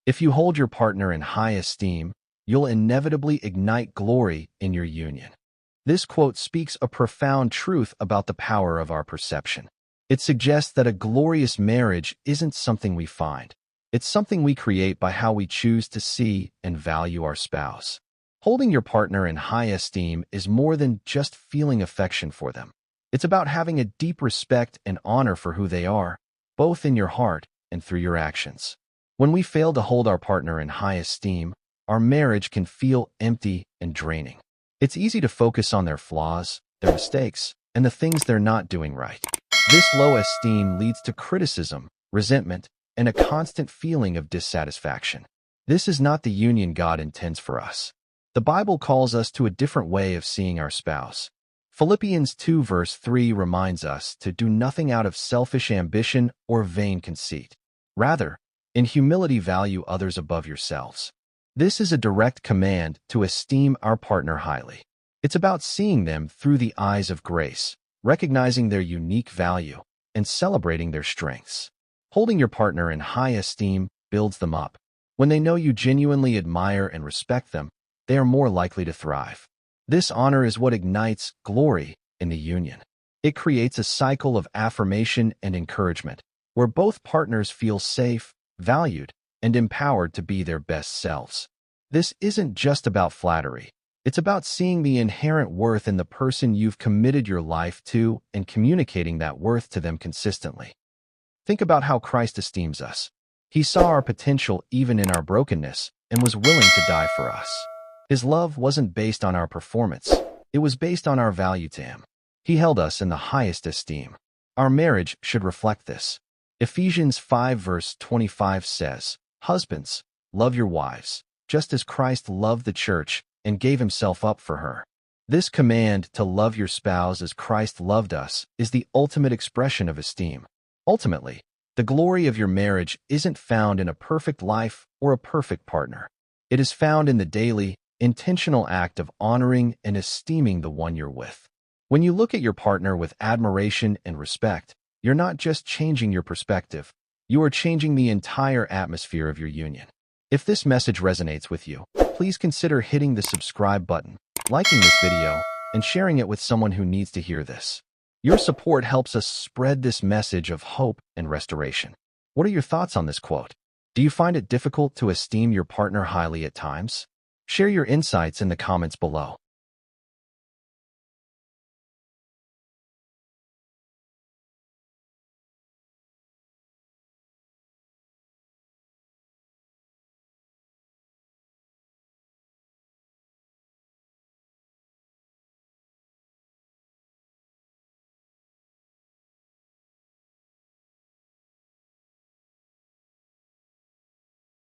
If you hold your partner in high esteem, you'll inevitably ignite glory in your union. This quote speaks a profound truth about the power of our perception. It suggests that a glorious marriage isn't something we find. It's something we create by how we choose to see and value our spouse. Holding your partner in high esteem is more than just feeling affection for them. It's about having a deep respect and honor for who they are, both in your heart and through your actions. When we fail to hold our partner in high esteem, our marriage can feel empty and draining. It's easy to focus on their flaws, their mistakes, and the things they're not doing right. This low esteem leads to criticism, resentment, and a constant feeling of dissatisfaction. This is not the union God intends for us. The Bible calls us to a different way of seeing our spouse. Philippians 2 verse 3 reminds us to do nothing out of selfish ambition or vain conceit. Rather, in humility value others above yourselves. This is a direct command to esteem our partner highly. It's about seeing them through the eyes of grace, recognizing their unique value, and celebrating their strengths. Holding your partner in high esteem builds them up. When they know you genuinely admire and respect them, they are more likely to thrive. This honor is what ignites glory in the union. It creates a cycle of affirmation and encouragement, where both partners feel safe, valued, and empowered to be their best selves. This isn't just about flattery. It's about seeing the inherent worth in the person you've committed your life to and communicating that worth to them consistently. Think about how Christ esteems us. He saw our potential even in our brokenness and was willing to die for us. His love wasn't based on our performance. It was based on our value to him. He held us in the highest esteem. Our marriage should reflect this. Ephesians 5 verse 25 says, "Husbands, love your wives, just as Christ loved the church and gave himself up for her." This command to love your spouse as Christ loved us is the ultimate expression of esteem. Ultimately, the glory of your marriage isn't found in a perfect life or a perfect partner. It is found in the daily, intentional act of honoring and esteeming the one you're with. When you look at your partner with admiration and respect, you're not just changing your perspective, you are changing the entire atmosphere of your union. If this message resonates with you, please consider hitting the subscribe button, liking this video, and sharing it with someone who needs to hear this. Your support helps us spread this message of hope and restoration. What are your thoughts on this quote? Do you find it difficult to esteem your partner highly at times? Share your insights in the comments below.